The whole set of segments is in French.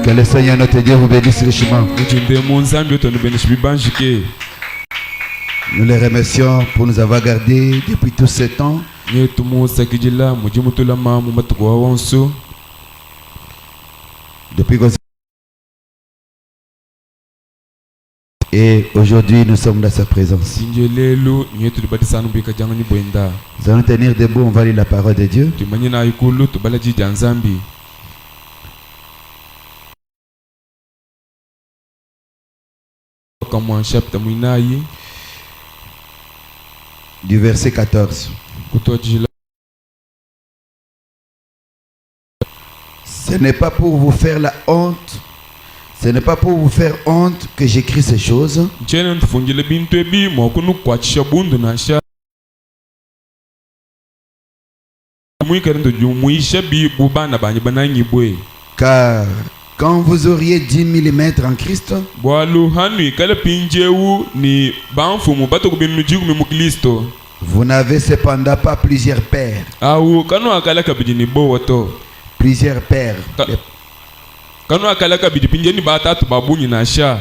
Que le Seigneur notre Dieu vous bénisse richement. Nous les remercions pour nous avoir gardés depuis tout ce temps. Depuis que... Et aujourd'hui, nous sommes dans sa présence. Nous allons tenir debout, on va lire la parole de Dieu. Du verset 14. Ce n'est pas pour vous faire la honte. Ce n'est pas pour vous faire honte que j'écris ces choses. Car quand vous auriez 10 mm en Christ, vous n'avez cependant pas plusieurs pères. Plusieurs pères.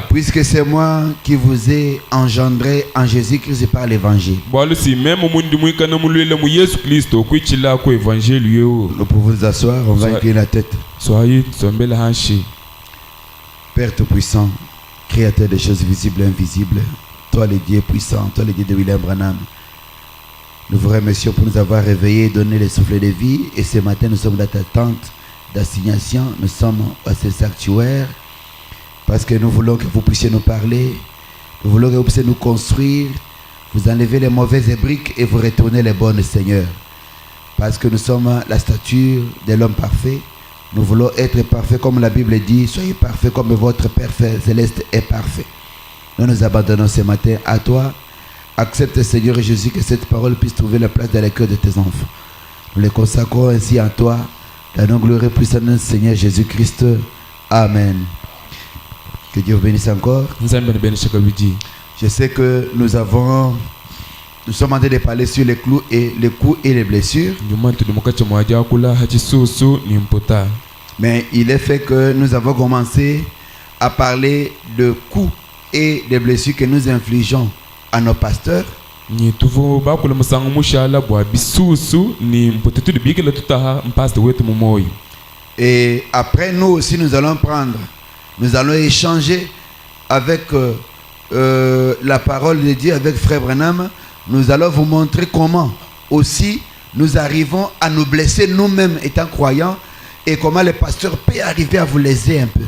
Puisque c'est moi qui vous ai engendré en Jésus-Christ par l'évangile. Nous pouvons nous asseoir, on va incliner la tête. Père Tout-Puissant, Créateur des choses visibles et invisibles, toi le Dieu puissant, toi le Dieu de William Branham, nous vous remercions pour nous avoir réveillés, donné le souffle de vie. Et ce matin, nous sommes dans ta tente d'assignation, nous sommes à ce sanctuaire parce que nous voulons que vous puissiez nous parler, nous voulons que vous puissiez nous construire, vous enlevez les mauvaises briques et vous retournez les bonnes, Seigneur, parce que nous sommes la stature de l'homme parfait. Nous voulons être parfaits comme la Bible dit, soyez parfaits comme votre Père céleste est parfait. Nous nous abandonnons ce matin à toi. Accepte, Seigneur Jésus, que cette parole puisse trouver la place dans le cœur de tes enfants. Nous les consacrons ainsi à toi. La non gloire puissante de notre Seigneur Jésus-Christ. Amen. Que Dieu vous bénisse encore. Je sais que nous sommes en train de parler sur les coups et les blessures. Mais il est fait que nous avons commencé à parler de coups et des blessures que nous infligeons à nos pasteurs. Et après nous aussi nous allons échanger avec la parole de Dieu avec Frère Branham. Nous allons vous montrer comment aussi nous arrivons à nous blesser nous-mêmes étant croyants et comment le pasteur peut arriver à vous léser un peu.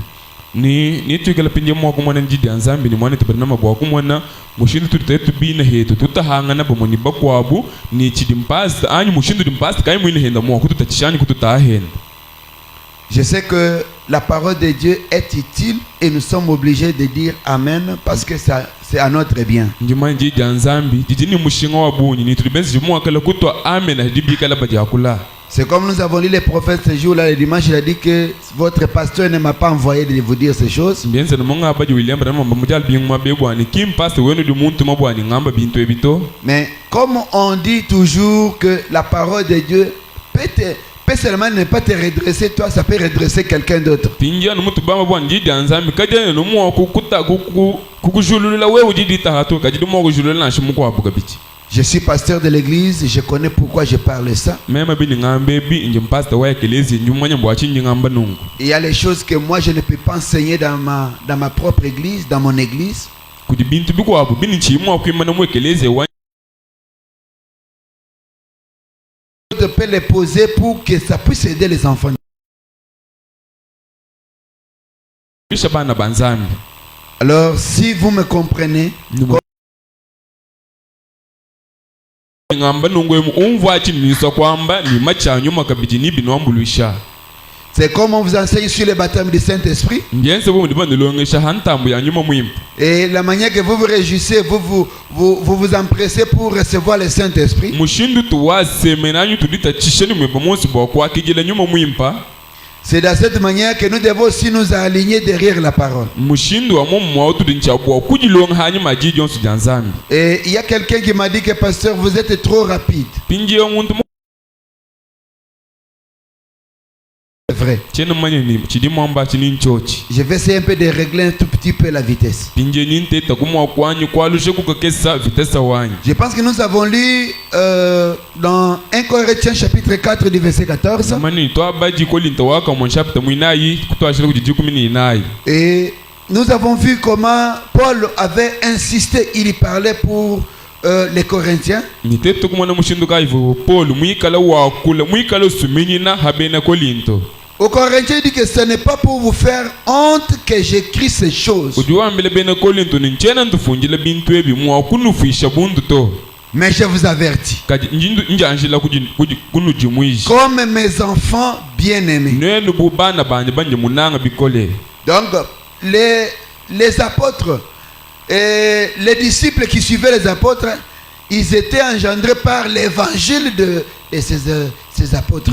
Ni tu kala pinje mo ko monen jidi anzambi ni mone to bernama bo ko mona mushindu tu tetu bi na hetu tuta hanga na bomoni bakwabu ni chidim past anyu mushindu dim past kay mu ni henda mo ko tuta chishani ko tuta hen. Je sais que la parole de Dieu est utile et nous sommes obligés de dire amen parce que ça c'est à notre bien. Njima jidi anzambi jidi ni mushinga wa bunyi ni tulibenzi mo kala kuto amen hadibi kala bajakula. C'est comme nous avons lu les prophètes ce jour-là, le dimanche, il a dit que votre pasteur ne m'a pas envoyé de vous dire ces choses. Mais comme on dit toujours que la parole de Dieu peut seulement ne pas te redresser, toi, ça peut redresser quelqu'un d'autre. Je suis pasteur de l'église, je connais pourquoi je parle ça. Il y a les choses que moi je ne peux pas enseigner dans ma propre église, dans mon église. Je peux les poser pour que ça puisse aider les enfants. Alors si vous me comprenez, c'est comme on vous enseigne sur le baptême du Saint-Esprit. Et la manière que vous vous réjouissez, vous vous empressez pour recevoir le Saint-Esprit. C'est de cette manière que nous devons aussi nous aligner derrière la parole. Et il y a quelqu'un qui m'a dit que pasteur, vous êtes trop rapide. C'est vrai. vrai. Je vais essayer un peu de régler un tout petit peu la vitesse. Je pense que nous avons lu dans 1 Corinthiens chapitre 4 du verset 14. Et nous avons vu comment Paul avait insisté, il y parlait pour les Corinthiens. Aux Corinthiens, il dit que ce n'est pas pour vous faire honte que j'écris ces choses. Mais je vous avertis, comme mes enfants bien-aimés. Donc, les apôtres et les disciples qui suivaient les apôtres, ils étaient engendrés par l'évangile de ces apôtres.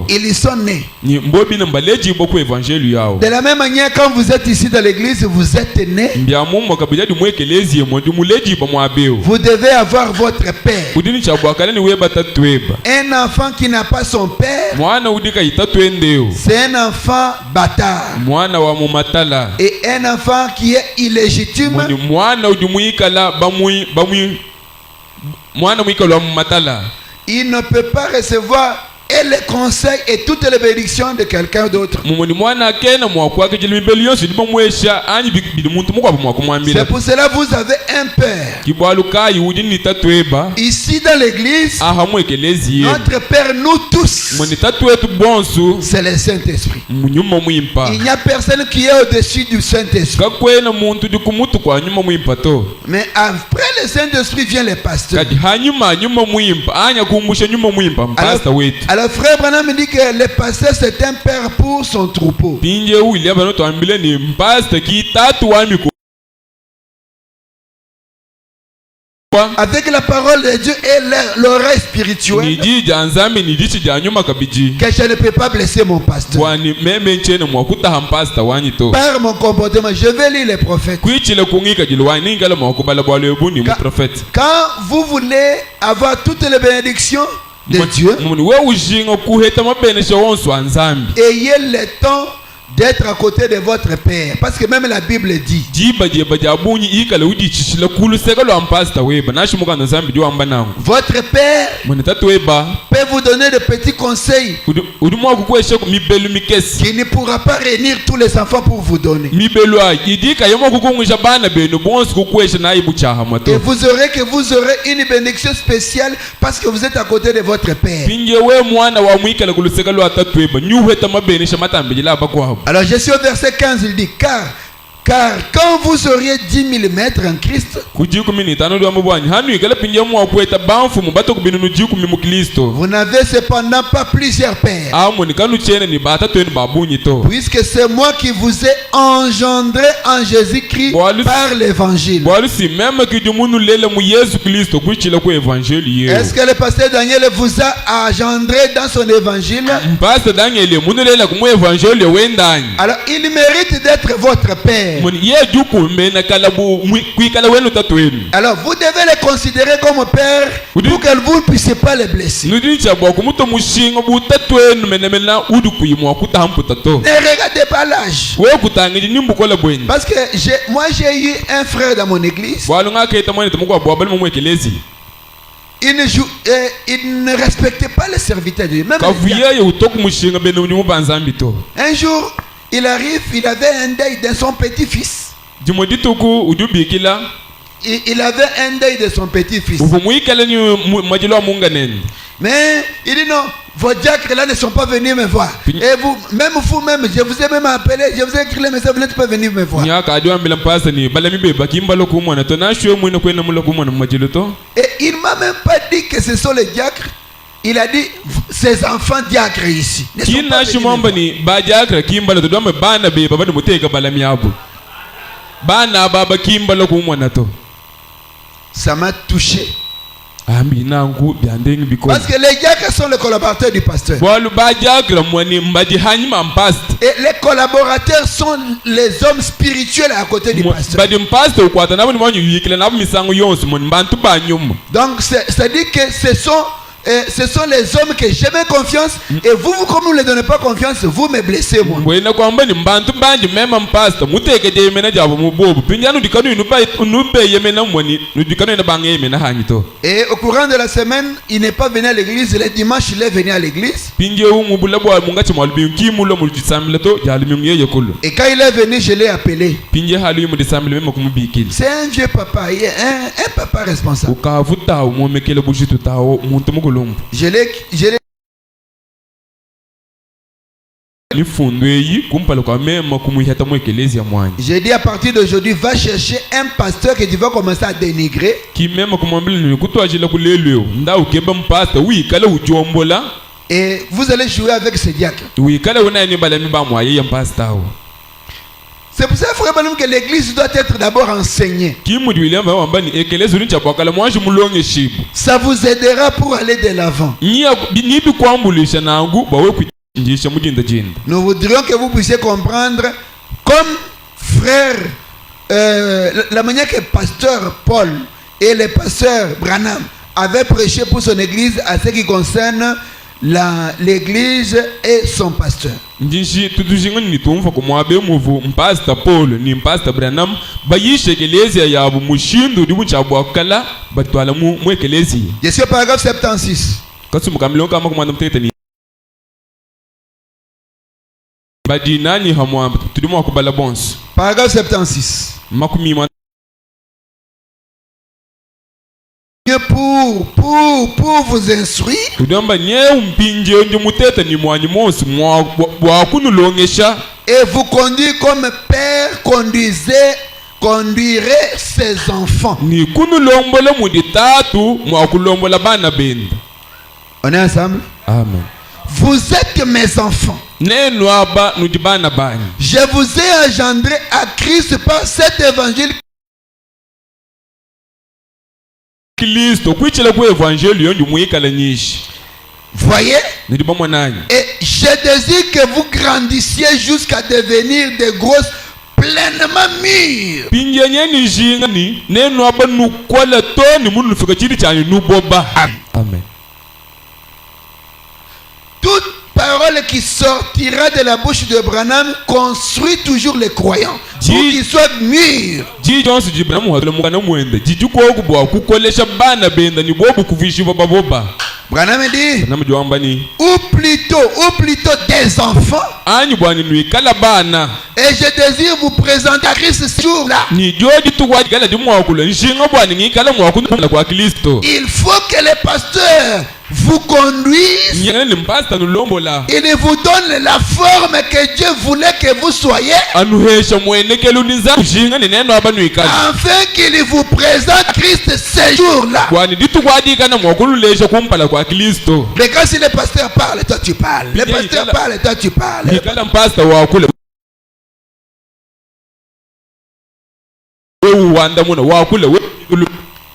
Ils y sont nés. De la même manière, quand vous êtes ici dans l'église, vous êtes nés. Vous devez avoir votre père. Un enfant qui n'a pas son père, c'est un enfant bâtard. Et un enfant qui est illégitime, il ne peut pas recevoir et les conseils et toutes les bénédictions de quelqu'un d'autre. C'est pour cela que vous avez un père. Ici dans l'église, notre père, nous tous, c'est le Saint-Esprit. Il n'y a personne qui est au-dessus du Saint-Esprit. Mais après le Saint-Esprit vient les pasteurs. Alors frère Branham me dit que le pasteur c'est un père pour son troupeau. Avec la parole de Dieu et l'oreille spirituelle, que je ne peux pas blesser mon pasteur. Par mon comportement, je vais lire les prophètes. Quand vous voulez avoir toutes les bénédictions de Dieu, ayez le temps d'être à côté de votre père, parce que même la Bible dit, votre père peut vous donner de petits conseils qui ne pourra pas réunir tous les enfants pour vous donner. Et vous aurez une bénédiction spéciale parce que vous êtes à côté de votre père. Alors je suis au verset 15, il dit car quand vous auriez 10 000 mètres en Christ, vous n'avez cependant pas plusieurs pères, puisque c'est moi qui vous ai engendré en Jésus-Christ par l'évangile. Est-ce que le pasteur Daniel vous a engendré dans son évangile? Alors il mérite d'être votre père. Alors vous devez les considérer comme père pour que vous ne puissiez pas les blesser. Ne regardez pas l'âge. Parce que moi j'ai eu un frère dans mon église. Il ne respectait pas les serviteurs de Dieu. Un jour, il arrive, il avait un deuil de son petit-fils. Il avait un deuil de son petit-fils. Mais il dit non, vos diacres là ne sont pas venus me voir. Et vous-même, je vous ai même appelé, je vous ai écrit le message, vous n'êtes pas venus me voir. Et il ne m'a même pas dit que ce sont les diacres. Il a dit ses enfants diacres ici. Ça m'a touché. ambi nangu byandeng biko Parce que les diacres sont les collaborateurs du pasteur. bolu bajagra mwani mbadi hanyima mpast Et les collaborateurs sont les hommes spirituels à côté du pasteur. badi mpast ukwata nabo mwanyu yikile nabo misango yonse mwani bantu banyuma. Donc c'est-à-dire que ce sont les hommes que j'aime confiance et vous comme vous ne les donnez pas confiance, vous me blessez moi. Bwena kwamba ni mbantu banji mema mpasta mutekete yemena jabo mubobu pinjanu dikanu inube yemena mwani dikanu ina bange yemena hanyito. Et au courant de la semaine, il n'est pas venu à l'église, le dimanche il est venu à l'église. Pinje umubulabo mungachi mwalbi kimulo muljisamleto jalimi yeye kullu. Et quand il est venu, je l'ai appelé. Pinje halu mudisamle mema kumubikili. C'est un vieux papa, un papa responsable. Ukavuta umomekele bushitu tawo muntu mukulumbu. Je l'ai Ni fundwe yi kumpala kwa mema kumuhata mu ekelezia mwanya. J'ai dit à partir d'aujourd'hui, va chercher un pasteur que tu vas commencer à dénigrer. Ki mema kumwambila ni kutwajila kulelwe nda ukeba mpasta wikala ujombola. Et vous allez jouer avec ce diacre. Wikala una ni balami ba mwaye ya mpasta wo. C'est pour ça, frère Balum, que l'église doit être d'abord enseignée. Ça vous aidera pour aller de l'avant. Nous voudrions que vous puissiez comprendre, comme frère, la manière que pasteur Paul et le pasteur Branham avaient prêché pour son église à ce qui concerne l'église et son pasteur. Njinshi tutujinga ni tumfa kumwabe muvu mpasta Paul ni mpasta Branham bayishe ekelezia yabo mushindu ndi buchabwa kala batwala mu ekelezia. Je suis au paragraphe 76. Kasu mukamilo kama kumanda mtete ni badinani hamwa tudimo kubala bons. Paragraphe 76. Makumi pour vous instruire et vous conduire comme père conduirait ses enfants. On est ensemble? Amen. Vous êtes mes enfants. Je vous ai engendré à Christ par cet évangile. Voyez? Et je désire que vous grandissiez jusqu'à devenir des grosses pleinement mûrs. Amen. Toute parole qui sortira de la bouche de Branham construit toujours les croyants pour qu'ils soient mûrs. Branham dit, ou plutôt des enfants. Et je désire vous présenter à Christ ce jour-là. Il faut que les pasteurs vous conduisent. Il vous donne la forme que Dieu voulait que vous soyez. Afin qu'il vous présente Christ ce jour-là. Mais quand si le pasteur parle, toi tu parles. Le pasteur parle, toi tu parles.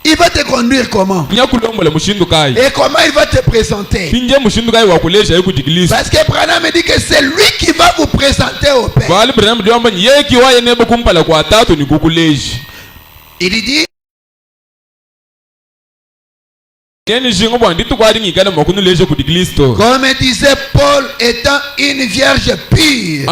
Il va te conduire comment? Et comment il va te présenter? Parce que Branham me dit que c'est lui qui va vous présenter au Père. Il dit, comme disait Paul, étant une vierge pure.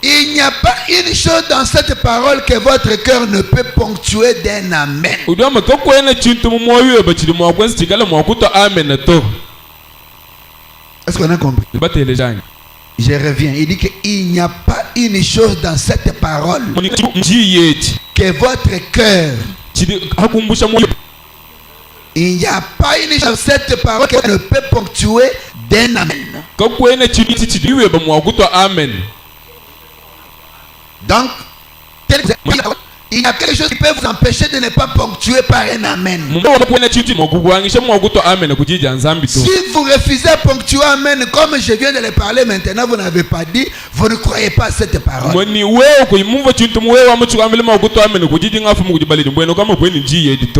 Il n'y a pas une chose dans cette parole que votre cœur ne peut ponctuer d'un amen. Est-ce qu'on a compris? Je reviens. Il dit qu'il n'y a pas une chose dans cette parole que votre cœur. Il n'y a pas une chose dans cette parole qui ne peut ponctuer d'un amen. Donc, Il y a quelque chose qui peut vous empêcher de ne pas ponctuer par un amen. Si vous refusez à ponctuer amen, comme je viens de le parler maintenant, vous n'avez pas dit, vous ne croyez pas à cette parole.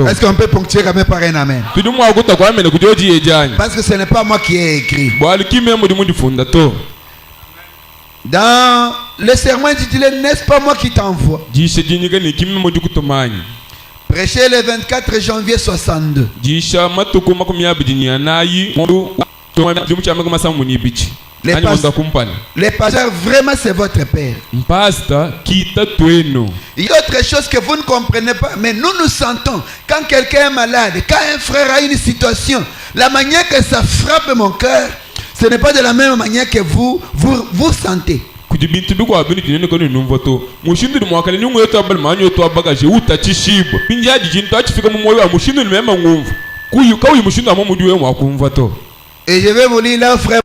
Est-ce qu'on peut ponctuer quand même par un amen? Parce que ce n'est pas moi qui ai écrit. Dans le sermon intitulé N'est-ce pas moi qui t'envoie? Prêché le 24 janvier 62. Les pasteurs, vraiment c'est votre père. Il y a autre chose que vous ne comprenez pas, mais nous nous sentons quand quelqu'un est malade, quand un frère a une situation, la manière que ça frappe mon cœur, ce n'est pas de la même manière que vous sentez. Et je vais vous lire là, frère.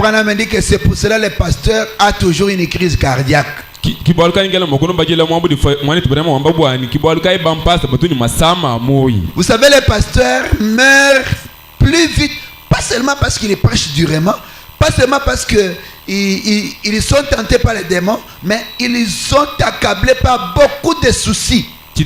On m'a dit que c'est pour cela que le pasteur a toujours une crise cardiaque. Vous savez, les pasteurs meurent plus vite, pas seulement parce qu'ils prêchent durement, pas seulement parce qu'ils sont tentés par les démons, mais ils sont accablés par beaucoup de soucis. Je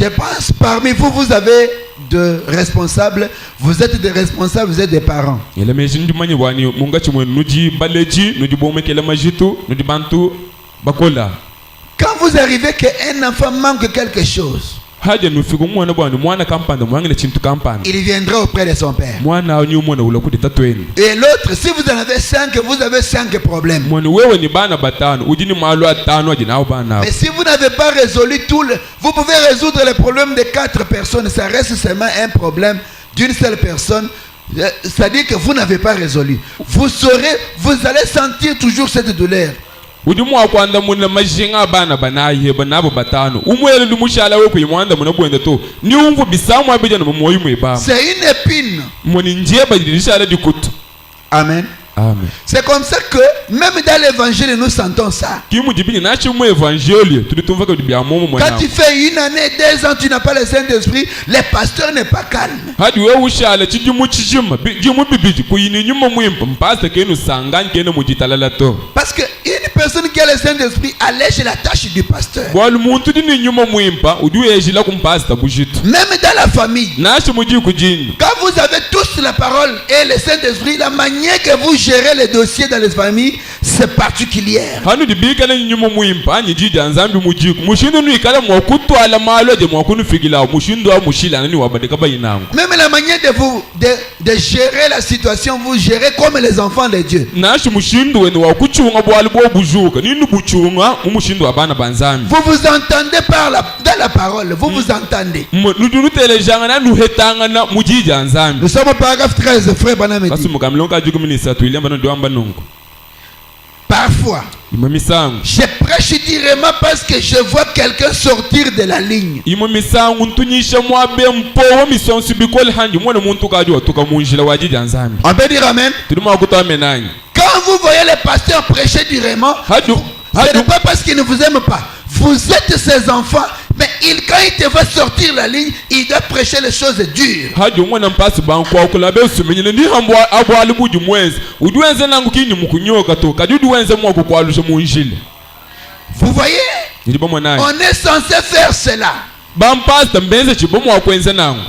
pense parmi vous, vous avez de responsables, vous êtes des responsables, vous êtes des parents. Quand vous arrivez qu'un enfant manque quelque chose, il viendra auprès de son père. Et l'autre, si vous en avez 5, vous avez 5 problèmes. Mais si vous n'avez pas résolu vous pouvez résoudre les problèmes de 4 personnes. Ça reste seulement un problème d'une seule personne. C'est-à-dire que vous n'avez pas résolu. Vous allez sentir toujours cette douleur. C'est une épine. Amen. Amen. C'est comme ça que même dans l'évangile nous sentons ça. Quand tu fais 1 année, 2 ans, tu n'as pas le Saint-Esprit, le pasteur n'est pas calme. Parce que une personne qui a le Saint-Esprit allège la tâche du pasteur. Même dans la famille, quand vous avez tous la parole et le Saint-Esprit, la manière que vous gérez les dossiers dans les familles, c'est particulière. Même la manière de gérer la situation, vous gérez comme les enfants de Dieu. Vous vous entendez dans la parole, vous vous entendez. Nous sommes au paragraphe 13, frère Banamedi. Parfois, je prêche durement parce que je vois quelqu'un sortir de la ligne. On peut dire amen. Quand vous voyez les pasteurs prêcher durement, ce n'est pas parce qu'ils ne vous aiment pas. Vous êtes ses enfants, mais quand il te va sortir la ligne, il doit prêcher les choses dures. Vous voyez, on est censé faire cela.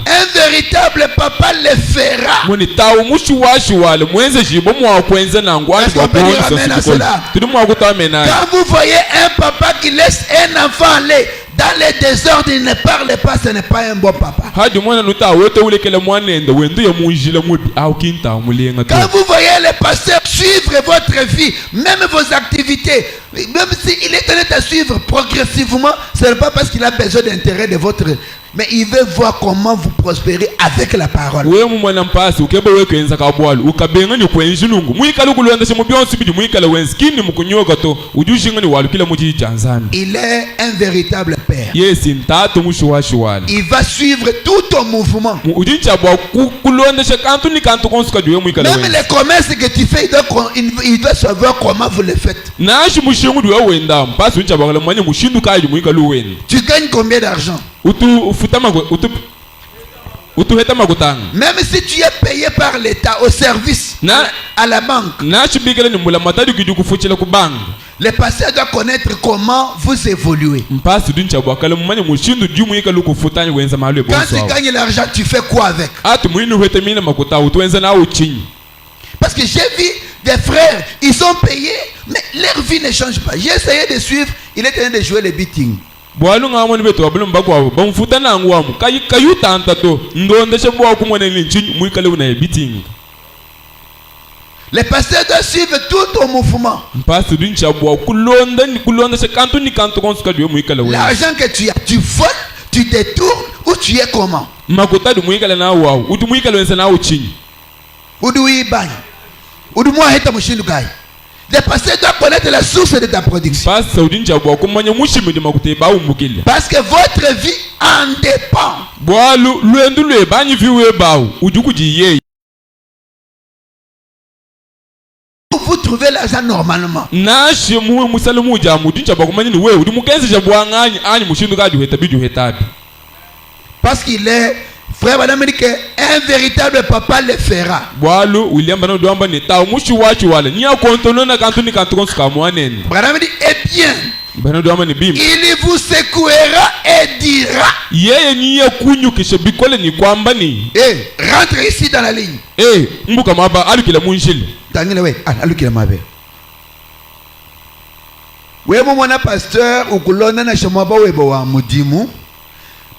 Un véritable papa le fera. Est-ce qu'on peut dire amen à cela? Quand vous voyez un papa qui laisse un enfant aller dans les désordres, il ne parle pas, ce n'est pas un bon papa. Quand vous voyez les pasteurs suivre votre vie, même vos activités, même s'il est honnête à suivre progressivement, ce n'est pas parce qu'il a besoin d'intérêt de votre Mais il veut voir comment vous prospérez avec la parole. we mumwana mpasi ukebe wekenza kabwalu ukabenga ni kwenjinungu mwikala kulwanda shemu byonsi bidi mwikala wenskini mukunyoga to ujushinga ni walu kila muchi chanzami. Il est un véritable père. Yes ntatu mushuwashi wala. Il va suivre tout ton mouvement. Ujincha bwa kulwanda shakantu ni kantu konsuka duwe mwikala wenzi. Même les promesses que tu fais, il doit savoir comment vous les faites. Nashi mushingu duwe wenda mpasi uncha bwa mwanya mushindu kaji mwikala wenda. Tu gagnes combien d'argent? Même si tu es payé par l'État au service à la banque, le pasteur doit connaître comment vous évoluez. Quand tu gagnes l'argent, tu fais quoi avec? Parce que j'ai vu des frères, ils sont payés, mais leur vie ne change pas. J'ai essayé de suivre, il est en train de jouer les beatings. Bwalu ngamoni beto wabulu mbakwa bamfuta nangu wamu kayuta antato ndondeshe bwa kumone linchinyi mwikale una beating. Les pasteurs doivent suivre tout ton mouvement. Mpasi duncha bwa kulonda se kantu ni kantu konsuka duwe mwikale una. L'argent que tu as, tu voles, tu détournes ou tu es comment? Makuta du mwikale na wawu udu mwikale wense na uchinyi udu ibani udu mwa heta mushindu kai. Les pasteurs doivent connaître la source de ta production. Parce que votre vie en dépend. Vous trouvez l'argent normalement. Parce qu'il est frère madame dit que un véritable papa le fera. Madame dit eh bien, il vous secouera et dira rentre ici dans la ligne. Oui, mon pasteur ou colonne na chamaba webo wa mudimu.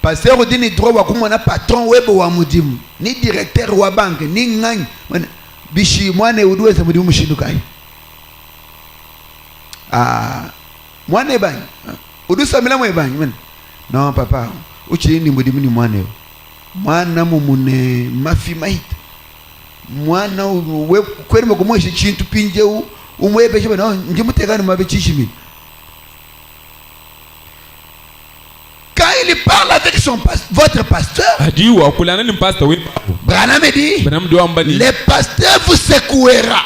Pasteur odini droit wa kumona patron webo wa mudimu ni directeur wa banque ni ngani bishi mwane uduweza mudimu mushindukai mwane bani udusa mila mwe bani non papa uchi ni mudimu ni mwana mumune mafi maita mwana we kweli mkomweshi chintu pinje umwebe chaba no ngimutekani mabechishimi. Il parle avec votre pasteur. Branham dit le pasteur vous secouera.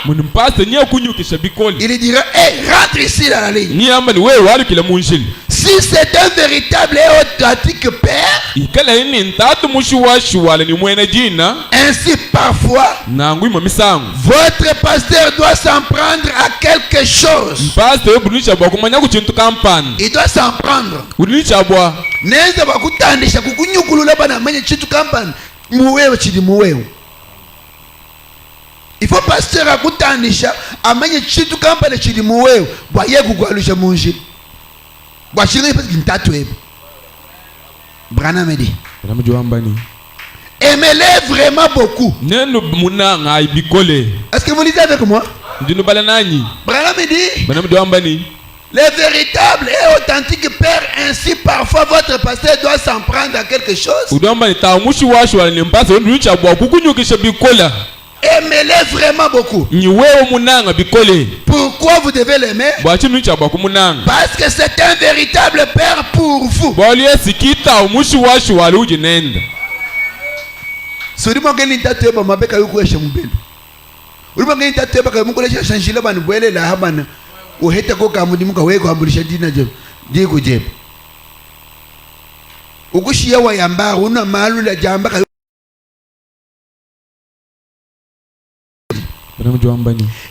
Il dira rentre ici dans la ligne. Si c'est un véritable et authentique père, ainsi parfois votre pasteur doit s'en prendre à quelque chose. Il doit s'en prendre. Neza bakutandisha kukunyukulula bana manye chitu kampani muwewe chidi muwewe. Il faut pasteur akutandisha amanye chitu kampani chidi muwewe bwaye kugwalusha munji bwashiri parce qu'il tatoué. Branham dit aimez-les vraiment beaucoup. Est-ce que vous lisez avec moi? Branham dit les véritables et authentiques pères, ainsi parfois votre pasteur doit s'en prendre à quelque chose. Aimez-les vraiment beaucoup. Pourquoi vous devez l'aimer? Parce que c'est un véritable père pour vous. Uheta ko kamudimu ka weko ambulisha dina je digo je ukushia wa yamba una malu la jamba ka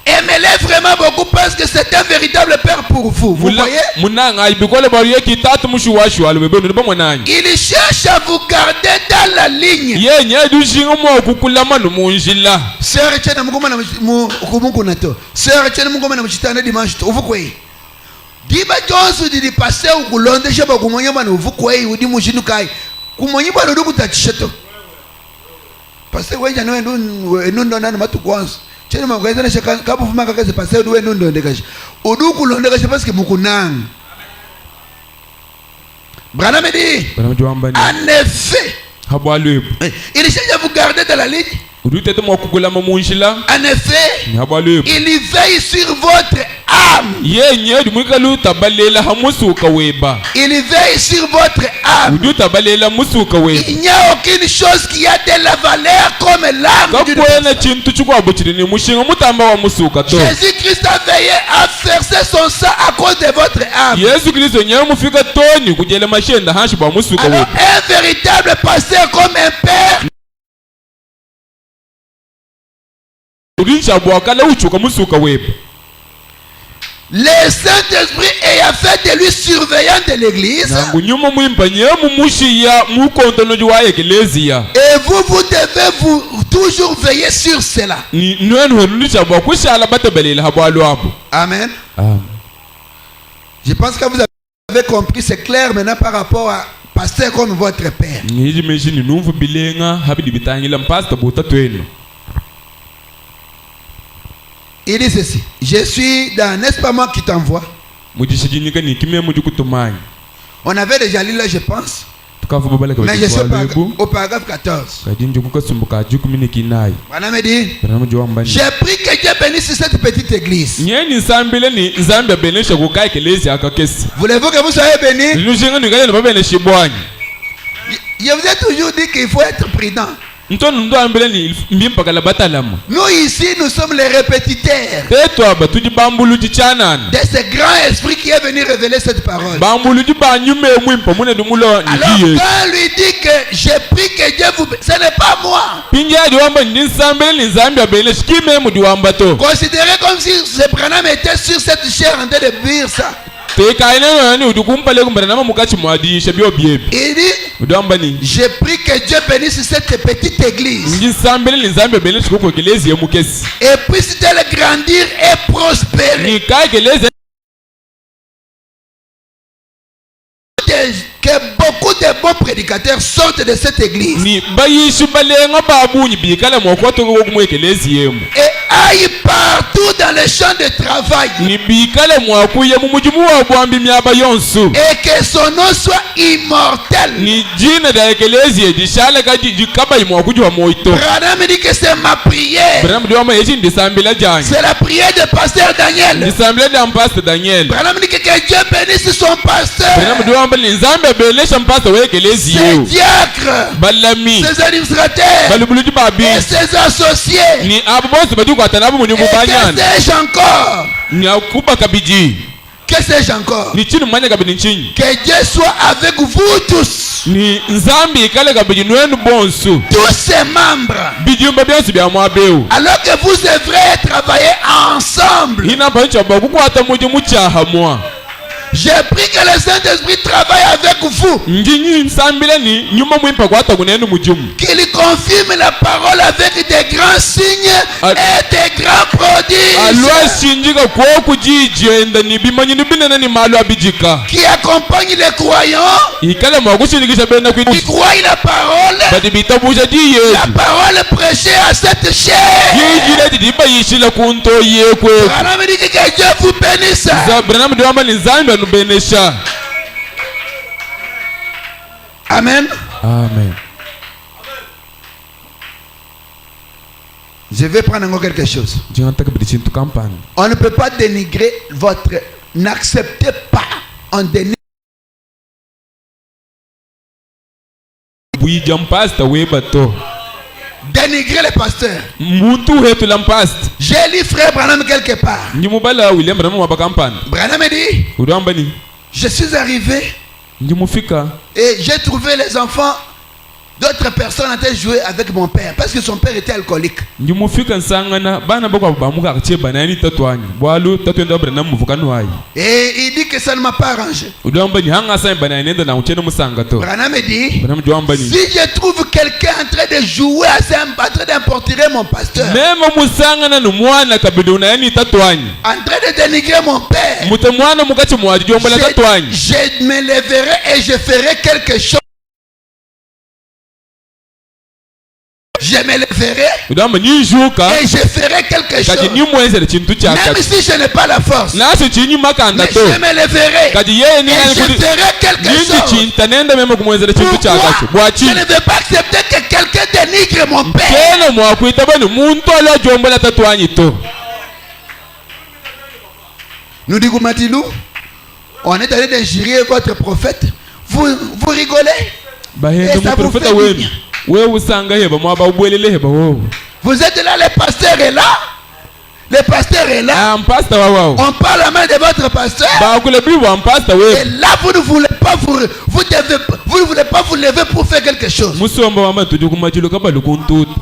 aimez-les vraiment beaucoup parce que c'est un véritable père pour vous. Vous voyez? Il cherche à vous garder dans la ligne. Sœur Etienne mukoma na mukumungu nato. Sœur Etienne mukoma na muchitana dimanche to uvukwe. Diba Johnson didi passer ukulonde shaba kumonyo bana uvukwe udi mushinukai. Kumonyi bana ndugu tachishato. Passer wenja no endo nana matu kwanza. Chene mangweza na shaka kabu fumaka kaze passer udu endo ndekashi. Udu kulonde kashi parce que mukunang. Branham dit, Branham Joambani en effet, habwalu il cherche à vous garder dans la ligne. udutete mwakugula mamunshila En effet, habwalu il veille sur votre âme. yenye dumwikalu tabalela hamusuka weba Il veille sur votre âme. udu tabalela musuka weba Il n'y a aucune chose qui a de la valeur comme l'âme d'une kakwena personne. chintu chikwabukiri ni mushinga mutamba wa musuka to Jésus-Christ a veillé à verser son sang à cause de votre âme. yesu kristo nyewe mufika toni kujele mashenda hanshi bwa musuka Alors, weba un véritable pasteur comme un père ulinsha bwakala uchuka musuka weba le Saint-Esprit ayant fait de lui surveillant de l'église, nangu nyuma mwimpa nyemu mushiya mukontonoji wa eklesia et vous devez toujours veiller sur cela. ni nwenu henulisha bwa kushala batabelela habwalu hapo. Amen. Je pense que vous avez compris, c'est clair maintenant par rapport à pasteur comme votre père. ngiji meshini numfu bilenga habidi bitangila mpasta buta twenu. Il dit ceci, je suis dans, n'est-ce pas moi qui t'envoie? Mujishijinika ni kimya mujikutumanya. On avait déjà lu là, je pense. Tukavu babala kwa Mais je suis lebu. au paragraphe 14. Kadinjo kukasumbuka jukumini kinai. Branham me dit, Branham Joambani. j'ai pris que Dieu bénisse cette petite église. Nyeni nsambile ni nzambia benesha kukai kelezi akakesi. Voulez-vous que vous soyez bénis? Linushinga nikale na babene shibwanyi. Je vous ai toujours dit qu'il faut être prudent. Ntono ndo ambile ni mbimpa kala batalama. Nous ici, nous sommes les répétiteurs Teto aba tuji bambulu jichanana. de ce grand esprit qui est venu révéler cette parole. Bambulu jibanyume mwimpa mune dumulo Alors, nijiye. quand lui dit que j'ai pris que Dieu vous bénisse, ce n'est pas moi. Pinja diwamba ni nsambile ni nzambia benesha kime mu diwamba to. Considérez comme si ce Branham était sur cette chair en train de bire ça. Te kaina nani udukumpale kumbana na mukachi mwadisha bio biebi. Il dit, Udambani. j'ai pris que Dieu bénisse cette petite église Ngisambile ni nzambia benesha kuko kelezi ya mukesi. et puisse-t-elle grandir et prospérer. Ni kai kelezi Que beaucoup de bons prédicateurs sortent de cette église ni bayishi balenga babunyi bikala mokwato ko kumwe kelezi yemu. et aillent partout dans les champs de travail Ni bikala mwakuye mu mujimu wa bwambi myaba yonsu. et que son nom soit immortel. Ni jina da kelezi edishala ka jikaba imwakuji wa moito. Branham dit que c'est ma prière. Branham diwama yeshi ndisambila jani. C'est la prière de pasteur Daniel. Ndisambila da mpasta Daniel. Branham dit que Dieu bénisse son pasteur, Branham diwama ni nzambia benesha mpasta we kelezi ses yeu. diacres, Balami. ses administrateurs Balubuluji babi. et ses associés. Ni abo bose bajukwatana abo Et munyungu que banyana. sais-je encore? Ni akuba kabiji. Que sais-je encore? Ni chini mwanya kabidi nchini. Que Dieu soit avec vous tous, Ni nzambi ikale kabidi nwenu bonsu. tous ses membres, Bijumba byansu bya mwabeu. alors que vous devrez travailler ensemble. Hina pancha ba kukwata muji muchaha mwa. J'ai pris que le Saint-Esprit travaille avec vous, Njinyi nsambile ni nyuma mwimpa kwata kunenu mujumu. qu'il confirme la parole avec des grands signes et des grands prodiges, Alwa shinjika kwa kujijenda ni bimanyi ni binene ni malu abijika. qui accompagne les croyants, Ikale mwa kushindikisha benda qui kwiti. croient la parole, Badi bitabuja di yesu. la parole prêchée à cette chair. Yijile didiba yishila kunto yekwe. Branham dit que Dieu vous bénisse. Branham diwamba ni nzambi anubenesha. Amen. Amen. Je vais prendre encore quelque chose. Jingantaka bidi chintu kampani. On ne peut pas dénigrer votre... N'acceptez pas. On dénigre. Buija mpasta weba to. Dénigrer les pasteurs. Muntu hetu la mpasta. J'ai lu frère Branham quelque part. Njimubala William Branham waba kampani. Branham dit, Udambani. je suis arrivé Njimufika. et j'ai trouvé les enfants d'autres personnes en train de jouer avec mon père parce que son père était alcoolique. Njimufika nsangana bana bakwa bamuka kache banani tatwani. Bwalu tatwenda Branham muvukano wayi. Et il dit que ça ne m'a pas arrangé. Udambani hanga sai banani nenda na uchene musanga to. Branham dit, Branham Joambani. si je trouve quelqu'un en train de jouer en train d'importuner mon pasteur, Mema musangana no mwana kabidi unayani tatwani. en train de dénigrer mon père, Mute mwana mukache mwaji jombala tatwani. je me lèverai et je ferai quelque chose. Je me me lèverai udamba nijuka et je ferai quelque kati chose. nimwenzele chintu Même chakati si je n'ai pas la force, naso chinyumakanda mais to je me lèverai kati yeye et ningani je kuti ferai quelque ninji chose. chinta nenda mema kumwenzele chintu Pourquoi chakacho bwachi je ne veux pas accepter que quelqu'un dénigre mon père. tena mwakwita bani muntu ala jombola tatwanyi to Nous dit Matilou, on est allé d'injurier votre prophète. Vous rigolez. bahenda Et ça mu vous profeta fait wenu bien. wewe usanga heba mwaba ubwelele heba wo Vous êtes là, le pasteur est là. Le pasteur est là. ampasta wawao On parle la main de votre pasteur. bakule bibo ampasta Et we là, vous ne voulez pas vous ne voulez pas vous lever pour faire quelque chose. musomba wama tuju kumachilo kabalu kuntutu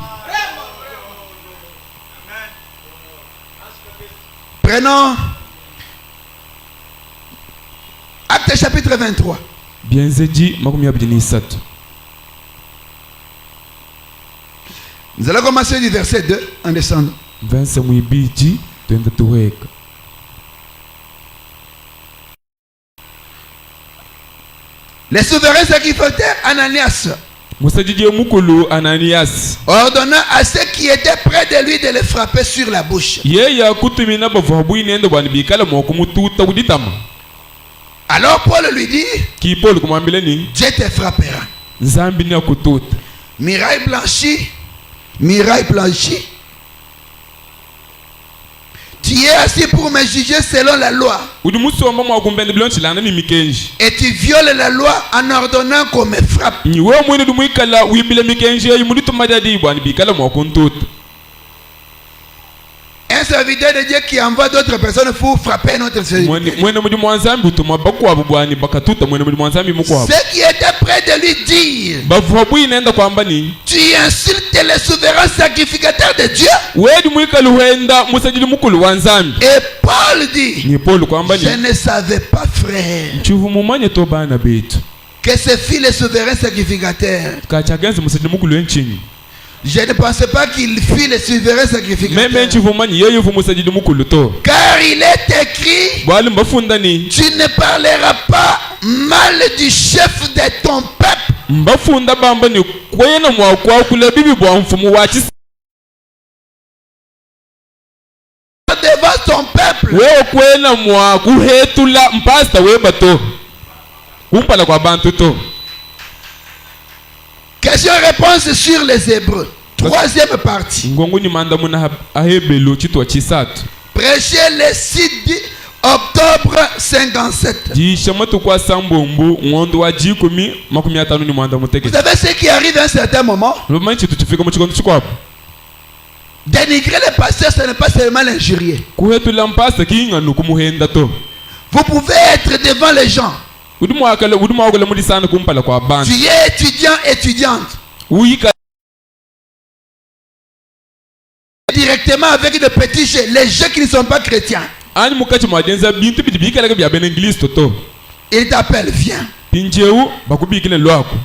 Prenons Acte chapitre 23. byenzeji makumi abiri n'isatu Nous allons commencer du verset 2 en descendant. vanse mwibiji twenda tuheka Les souverains sacrificateurs Ananias musajiji mukulu ananias ordonna à ceux qui étaient près de lui de le frapper sur la bouche. yeya kutumina bavuha bwinendo bwani bikala mwokumututa kuditama Alors Paul lui dit, ki paul kumwambile ni Dieu te frappera. nzambi ni akututa Miraille blanchie. Tu es assis pour me juger selon la loi. udi musomba mwakumbende bilonchilana ni mikenji Et tu violes la loi en ordonnant qu'on me frappe. ni we mwene dumwikala wibile mikenji yeyi muditumadadi bwani bikala mwakuntuta Un serviteur de Dieu qui envoie d'autres personnes pour frapper notre serviteur. mwene mudi mwanzambi utuma bakwabo bwani bakatuta mwene mudi mwanzambi mukwabo Ceux qui étaient près de lui dirent, bavuha bwinenda kwamba ni tu insultes les souverains sacrificateurs de Dieu. wedi mwikali uhenda musajili mukulu wa nzambi Et Paul dit, ni paul kwamba je ni ne savais pas, frère, nchuvu mumanye to bana betu que ce fut les souverains sacrificateurs. kachagenza musajili mukulu wenchinyi Je ne pensais pas qu'il fut les souverains meme sacrificateurs. nchuvu manye yeyovu musajili mukulu to Car il est écrit, bwali mbafunda ni tu ne parleras pas mal du chef de ton peuple. mbafunda bamba ni kwena mwakwakula bibi bwa mfumu wa chisi Devant ton peuple. wewe kwena mwakuhetula mpasta webato kumpala kwa bantu to Question-réponse sur les Hébreux. Troisième partie. ngongo ni manda muna ahebelo chitwa chisatu Prêcher le 6 octobre 57. jisha matu kwa sambombu ngondo wa jikumi makumi atanu ni mwanda Vous muteke savez ce qui arrive à un certain moment? lumanyi chitu chifika muchikondo chikwapo Dénigrer les pasteurs, ce n'est pas seulement l'injurier. kuhetula mpasta kiinganu kumuhenda to Vous pouvez être devant les gens. udumwakala mudisana kumpala kwa Tu bantu es étudiant, étudiante. uyika Directement avec de petits jeux. Les jeux qui ne sont pas chrétiens. ani mukachi mwadenza bintu bidi bikalaka bya bene ngilisto to Ils t'appellent, viens. pinjewu bakubikile lwako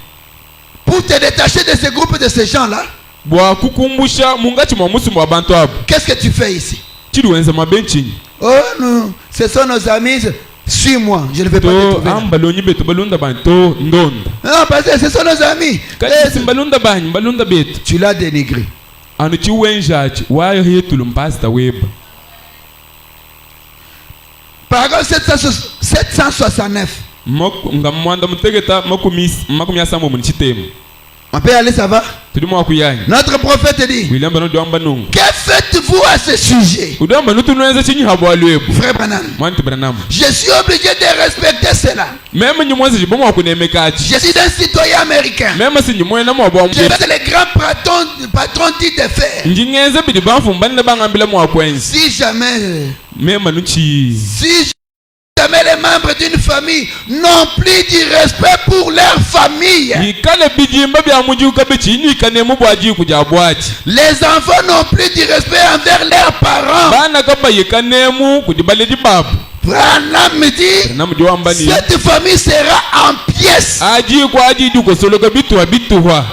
Pour te détacher de ce groupe, de ces gens-là, bwakukumbusha mungachi mwa musu mwa bantu abo qu'est-ce que tu fais ici? chiliwenza mabenchinyi Oh non, ce sont nos amis. Suis-moi, je ne vais pas te to trouver là. ambalonyi betu balunda bantu to ndonda Non, parce que ce sont nos amis. kati mbalunda banyi mbalunda betu Tu l'as dénigré. anu chiwenjachi wayo hetulu mpasta weba Paragraphe 769. nga mwanda mutegeta makumi asambo muni chitemu On peut aller, ça va? tudi mwakuyanyi Notre prophète dit, william bano dwiamba nungu que faites-vous à ce sujet? udwamba nutunwenza chinyi habwalwebu Frère Branham, mwanti branamu je suis obligé de respecter cela. meme nyimwenza chibo mwakunemekachi Je suis un citoyen américain. meme sinyimwena mwabwa Je vais être le grand patron dit de fer. njingenza bidi banfumbanile bangambile mwakwenzi Si jamais mema nuchi jamais les membres d'une famille n'ont plus du respect pour leur famille, yikale bijimba bya mujuka bichinywikanemu bwaji kuja bwachi les enfants n'ont plus du respect envers leurs parents. bana kaba yikanemu kudibale dibabu Branham dit, branamu diwambani cette famille sera en pièces. aji kwa aji dukosoloka bituwa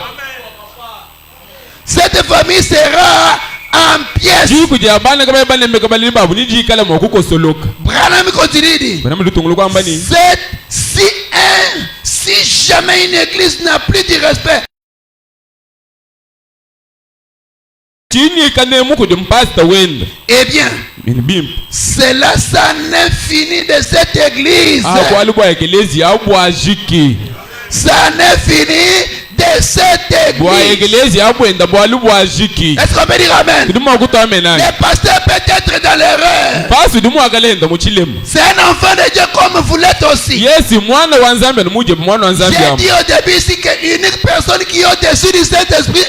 Cette famille sera en pièces. ji kuja bana kaba banemeka bali babu ni jikala mwakukosoloka Branham continue dit, branamu lutungulu kwambani si jamais une église n'a plus de respect chini kanemu ko dem pastor wenda Eh bien, bim cela ça n'est fini de cette église. akwali kwa ekelezi abwajiki Ça n'est fini de cette bwa église. ekelezi abwenda bwali bwajiki Est-ce qu'on peut dire amen? kiduma kutamena Le pasteur peut être dans l'erreur. pasi dimu akalenda mu chilemu C'est un enfant de Dieu comme vous l'êtes aussi. yesi mwana wa nzambe muje mwana wa nzambe J'ai dit au début ici qu'unique personne qui est au-dessus du Saint-Esprit,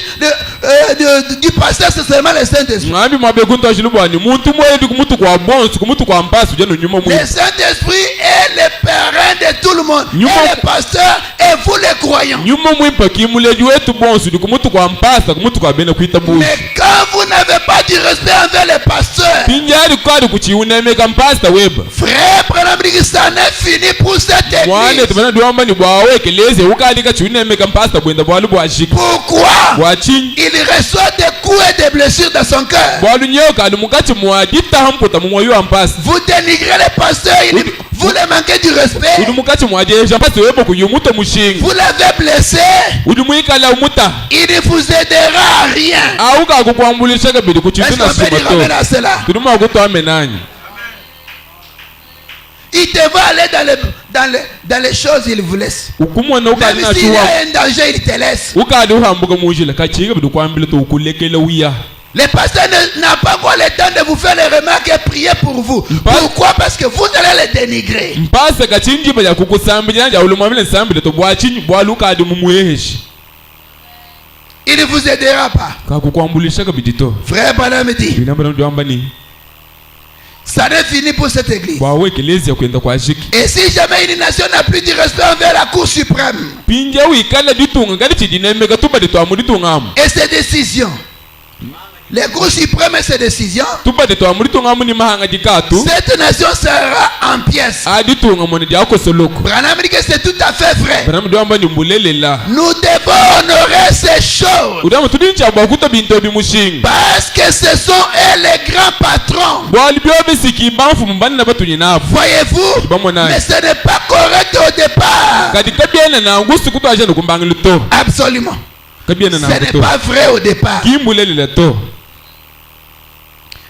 du pasteur, c'est seulement le Saint-Esprit. ngambi mabekunta shilubani muntu mwedu kumutu kwa bonsu kumutu kwa mpasu jano nyuma mwe Le Saint-Esprit est le parrain de tout le monde. Nyuma- Et le pasteur et vous les croyants. nyuma mwipa kimuleji wetu bonsu di kumutu kwa mpasa kumutu kwa bena kuita bushi Mais quand vous n'avez pas du respect envers les pasteurs, pinjari kwadi kuchiunemeka mpasta weba frère Branham dit que ça n'est fini pour cette mwane église. tubana diwamba ni bwawe keleze ukadi kachiunemeka mpasta bwenda bwalu bwashiki Pourquoi? bwachinyi Il reçoit des coups et des blessures dans son cœur. bwalu nyoka ali mukati mwadita hamputa mumwoyo wa mpasta Vous dénigrez les pasteurs, vous les manquez du respect. uli mukati mwajeja mpasta webo kuyumuta mushinga Vous l'avez blessé, uli mwikala umuta il ne vous aidera à rien. auka kukwambulisha kabili Est-ce kuchintu na qu'on peut dire amen simato à cela? tulima kutwamenanyi Il te va aller dans les choses, il vous laisse. ukumwana ukali Même s'il y nashuwa a un danger, il te laisse. ukali uhambuka mujila kachika bidu kwambile to ukulekela uya Le pasteur n'a pas encore le temps de vous faire les remarques et prier pour vous. Pourquoi? Parce que vous allez les dénigrer. mpasa kachinji baja kukusambila nja ulumwamile nsambile to bwachinyi bwalu ukadi mumuyeheshi Il ne vous aidera pas. kakukwambulisha kabidito Frère Branham dit, binamba ndiwamba ni ça n'est fini pour cette église. bwawe kelezi ya kwenda kwa shiki Et si jamais une nation n'a plus du respect envers la Cour suprême pinja wikala ditunga ngadi chidinemeka tuba ditwamu ditungamu et ses décisions, les Cours suprêmes et ses décisions, tuba ditwamu ditungamu ni mahanga dikatu cette nation sera en pièces. aditunga mone diako soloko Branham dit que c'est tout à fait vrai. banam ndiwamba ni mbulelela Nous devons honorer ces choses udamu tudincha bwakuta binto bimushinga parce que ce sont eux les grands patrons. bwali byobe sikimbanfu mumbani na batunyi nafu Voyez-vous? Bamona. Mais ce n'est pas correct au départ. kadi kabyena nangu sikutwaje nukumbanga to Absolument. kabyena Ce nangu n'est to pas vrai au départ. kimbulelela to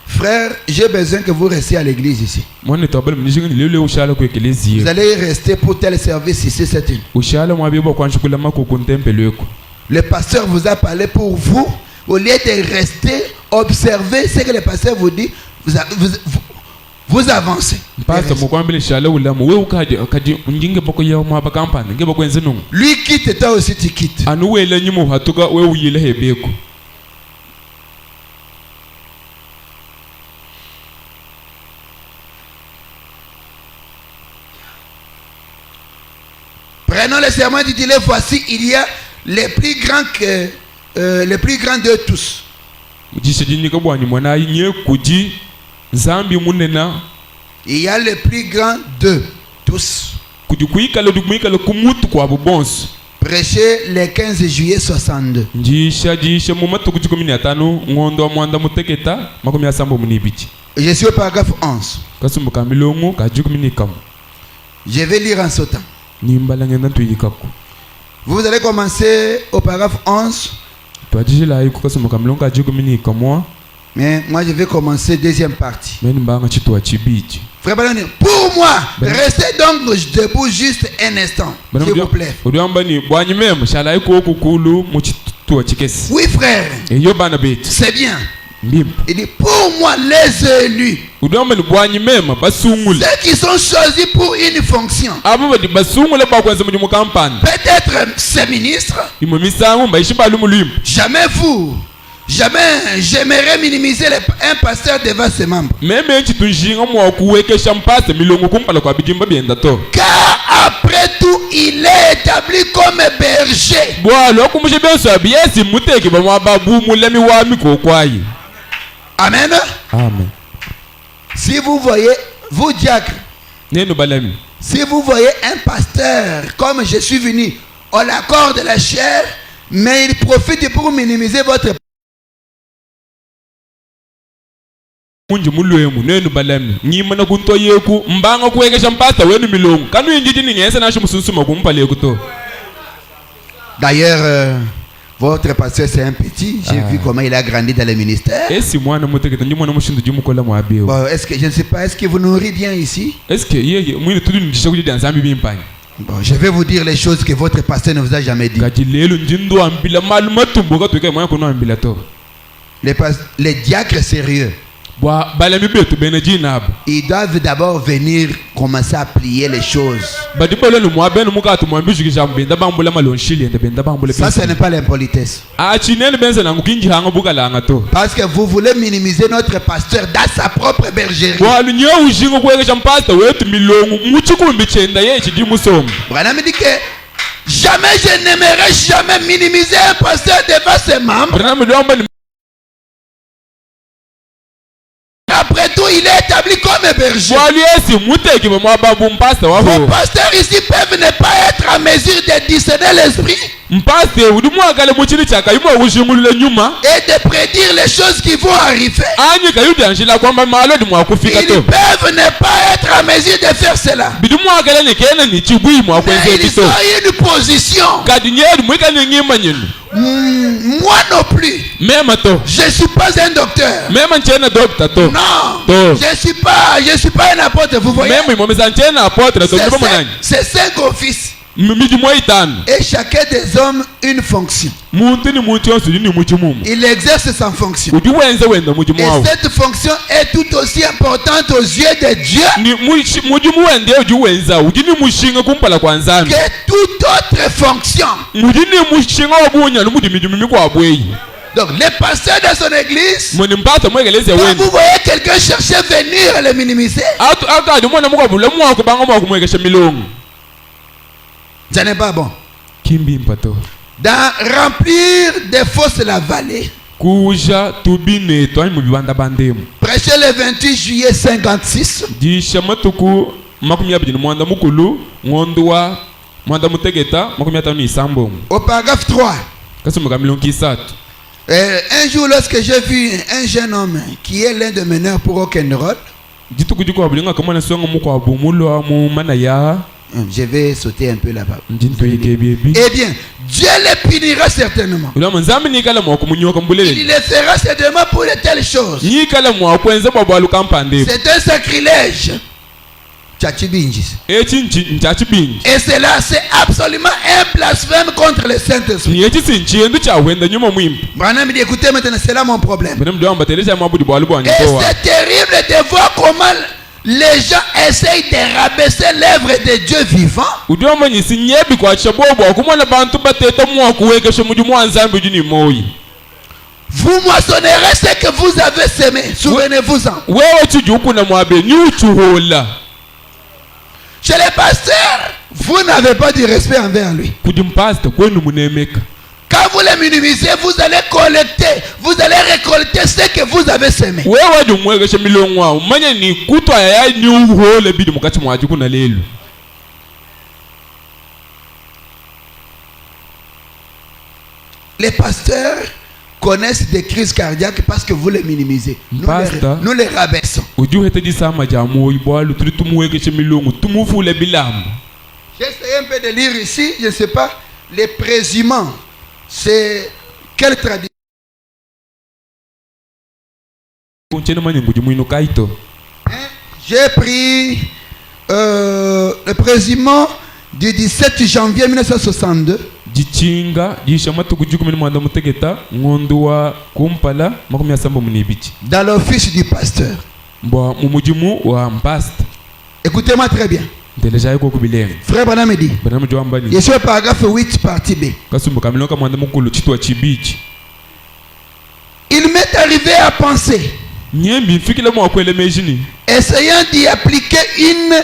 Frère, j'ai besoin que vous restiez à l'église ici. mwane tobale mnishinga ni lele ushala ku Vous ekelezi allez rester pour tel service ici cette nuit. ushala mwabibo kwanshukula makoko ntempeleko Le pasteur vous a parlé pour vous. Au lieu de rester, observer ce que le pasteur vous dit, vous avancez. mpasa mukwambile shala ulamu we ukadi kadi unjinge boko yawo mwaba kampani nge boko enze nungu Lui quitte, toi aussi tu quittes. anu wele nyimo hatuka we uyile hebeko Prenons le serment intitulé Voici, il y a les plus grands de tous. mujisha jinyika bwani mwana nye kuji zambi munena Il y a les plus grands de tous. kuji kuikala dumwikala kumutu kwa bubonso Prêché le 15 juillet 62. njisha mu matuku 15 ngondo mwanda muteketa makumi asambo munibichi Je suis au paragraphe 11. kasumbuka milongo ka 19 Je vais lire en sautant. nimbala ngenda tuyikako Vous allez commencer au paragraphe 11. twajishila iko kasumbuka milongo ka 19 mwa Mais moi je vais commencer deuxième partie. meni mbanga chitwa chibichi Frère Banani, pour moi, restez donc debout juste un instant, s'il vous plaît. udiamba ni bwanyi mema shala iko kukulu mu chitwa chikesi Oui frère, eyo bana betu c'est bien. mbimba Il dit pour moi les élus, udiamba ni bwanyi mema basungule ceux qui sont choisis pour une fonction, abo badi basungule bakwenza mu kampani peut-être ces ministres, imwe misango mbayishi balu mulimu jamais j'aimerais minimiser un pasteur devant ses membres. meme nchitunjinga mwa kuwekesha mpasa milongo kumpala kwa bijimba byenda to Car après tout, il est établi comme berger. bwalo kumushe benso abyesi muteki bamwa babu mulemi wami kokwayi Amen. amen Si vous voyez, vous diacres, neno balami si vous voyez un pasteur, comme je suis venu, on l'accorde la chair, mais il profite pour minimiser votre... munji mulwemu nenu balami nyimana kunto yeku mbanga kuwekesha mpasa wenu milongo kanu injiti ningese nashi musunsuma kumpala yeku to D'ailleurs, Votre pasteur, c'est un petit. J'ai vu comment il a grandi dans le ministère. esi mwana mutegeta ndi mwana mushindu jimukola mwabewo Bon, est-ce que je ne sais pas, est-ce que vous nourrissez bien ici? eske yeye mwine tudi ndisha kujya nzambi bimpanya Bon, je vais vous dire les choses que votre pasteur ne vous a jamais dit. kati lelo njindo ambila maluma tumbuka tuke mwana kono ambila to Les diacres sérieux, bwa balami betu bene jinaba ils doivent d'abord venir commencer à plier les choses. badi bolo no mwabene mukatu mwambishu kijambo benda bambula malonshili ende benda bambula Ça, ce n'est pas l'impolitesse. a chinene benza nangu kinji hanga bukalanga to Parce que vous voulez minimiser notre pasteur dans sa propre bergerie. bwa lunye ujingo kwekesha mpasta wetu milongo muchikumbi chenda yechi dimusongo Branham dit que jamais je n'aimerais jamais minimiser un pasteur devant ses membres. branam domba ni Après tout, il est établi comme un berger. bwa liesi muteki mwa babu mpasta Vos wabo pasteurs ici peuvent ne pas être en mesure de discerner l'esprit mpasta udumwagale muchini chaka yimwe kushingulule nyuma et de prédire les choses qui vont arriver. anyika yudanjila kwamba malodi mwakufika Ils to peuvent ne pas être en mesure de faire cela. bidumwagale nikene ni chibwi Mais mwakwenze ils kito ont une position. kadi nyeri mwikane ngima nyenu Moi non plus. mema to Je ne suis pas un docteur. mema nchena dokta to Non. To. Je ne suis pas un apôtre. Vous voyez. mema imomeza nchena apotre to ndipo mwananyi C'est 5 offices. miji mwa itano Et chacun des hommes une fonction. muntu ni muntu yonse uli ni muchi mumu Il exerce sa fonction. uji wenze wenda muji Et mwawo cette fonction est tout aussi importante aux yeux de Dieu ni muji muwende uji wenza uji ni mushinga kumpala kwa nzambi que toute autre fonction. muji ni mushinga wabunya lumudi miji mimi kwa bweyi Donc, les pasteurs de son église, muni mpata mwegeleze quand wenda vous voyez quelqu'un chercher à venir le minimiser, atu adi mwana mukabula mwako banga mwakumwegesha milongo ce n'est pas bon. kimbi mpato Dans remplir des fosses la vallée, kuja tubine twani mu bibanda bandemu prêcher le 28 juillet 56, jisha matuku makumi abiri mwanda mukulu ngondwa mwanda mutegeta makumi atanu isambo au paragraphe 3. kasumuka milongo isatu Un jour, lorsque j'ai vu un jeune homme qui est l'un des meneurs pour rock'n'roll, jituku jiko abulinga kamana songa mukwa bumulo mu mana ya je vais sauter un peu là-bas. njinto yike bibi Eh bien, Dieu les punira certainement. ulama nzambi nikala mwako munyoka Il mbulele les fera certainement pour de telles choses. nikala mwako enze babwalu kampande C'est un sacrilège. Tchachibinjis. echinchi nchachi bingi Et cela, c'est absolument un blasphème contre le Saint-Esprit. ni echinchi endu cha wenda nyuma mwimpi Branham dit, écoutez maintenant, c'est là mon problème. bene mdo amba telesha mabudi bwalu bwa Et nyowa c'est terrible de voir comment les gens essayent de rabaisser l'œuvre de Dieu vivant udio manyisi nyebi kwa chabobo akumwana bantu bateta mwako wekesha mudi mwa nzambi ujini moyi vous moissonnerez ce que vous avez semé. Souvenez-vous-en. wewe chujuku na mwabe ni uchuhola Chez les pasteurs, vous n'avez pas du respect envers lui. kudimpasta kwenu munemeka Quand vous les minimisez, vous allez collecter, vous allez récolter ce que vous avez semé. wewe wadi umwegesha milongo wao manya ni kutwa ya ni uhole bidi mukati mwaji kuna lelo Les pasteurs connaissent des crises cardiaques parce que vous les minimisez. Nous les rabaissons. ujuhete disama ja moyi bwalu turi tumuwegesha milongo tumufule bilambo J'ai essayé un peu de lire ici, je ne sais pas, les présumants. C'est quelle tradition? kunchene manya nguji mwinu kaito J'ai pris le présumant du 17 janvier 1962. jichinga jisha matuku jukumi ni mwanda mutegeta ngondu wa kumpala makumi asamba munibichi Dans l'office du pasteur. mbwa mumujimu wa mpasta Écoutez-moi très bien. ndeleja yuko kubilenga Frère Branham me dit. bana mjo ambani Je suis au paragraphe 8, partie B. kasumbuka milonga mwanda mukulu chitwa chibichi Il m'est arrivé à penser, nyembi mfikile mwakwele mejini essayant d'y appliquer une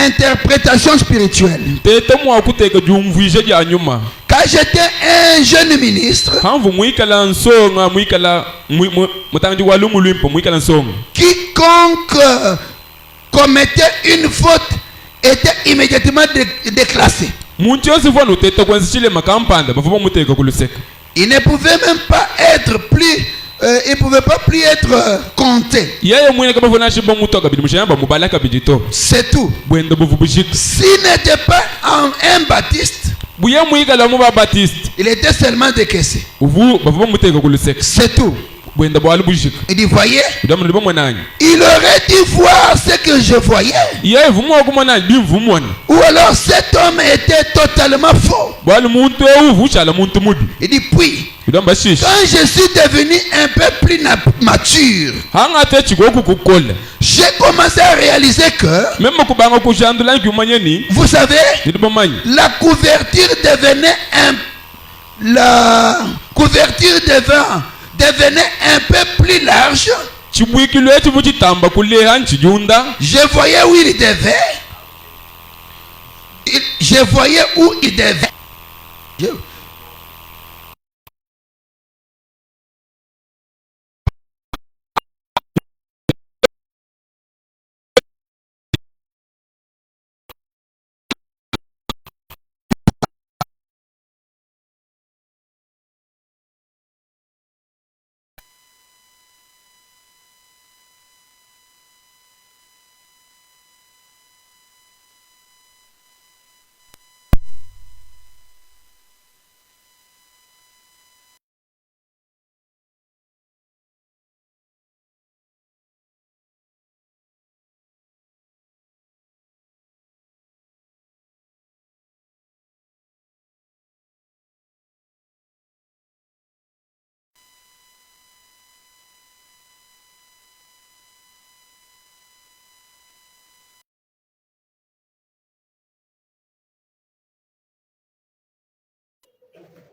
interprétation spirituelle. tete mwakuteka jumvuisha ja nyuma Quand j'étais un jeune ministre, hamvu mwikala nsonga mwikala mutangi walumu limpo mwikala nsonga quiconque commettait une faute était immédiatement déclassé. muntu yose vona uteta kwanzishile makampanda bavuba muteka kuluseka Il ne pouvait même pas être plus, il pouvait pas plus être compté. yeye mwene kama vona shiba mutoka bidi mushamba mubalaka bidito C'est tout. bwenda buvubushika S'il n'était pas un baptiste, buye mwikala mu Baptiste Il était seulement décaissé. uvu bavuba muteka kuluseka C'est tout. bwenda bwali bushika Il dit, voyez, udamu ndibo mwananyi il aurait dû voir ce que je voyais. ye vumu okumwana bimvumwana Ou alors cet homme était totalement faux. bwali muntu uvu chala muntu mudi Il dit, puis, udamu bashishi quand je suis devenu un peu plus mature, hanga te chikoku kukola j'ai commencé à réaliser que, même kubanga kujandula nkyumanyeni vous savez, ndibo manyi la couverture devenait un peu plus large. chibwikilo echivu chitamba kuleha nchijunda Je voyais où il devait. Je voyais où il devait.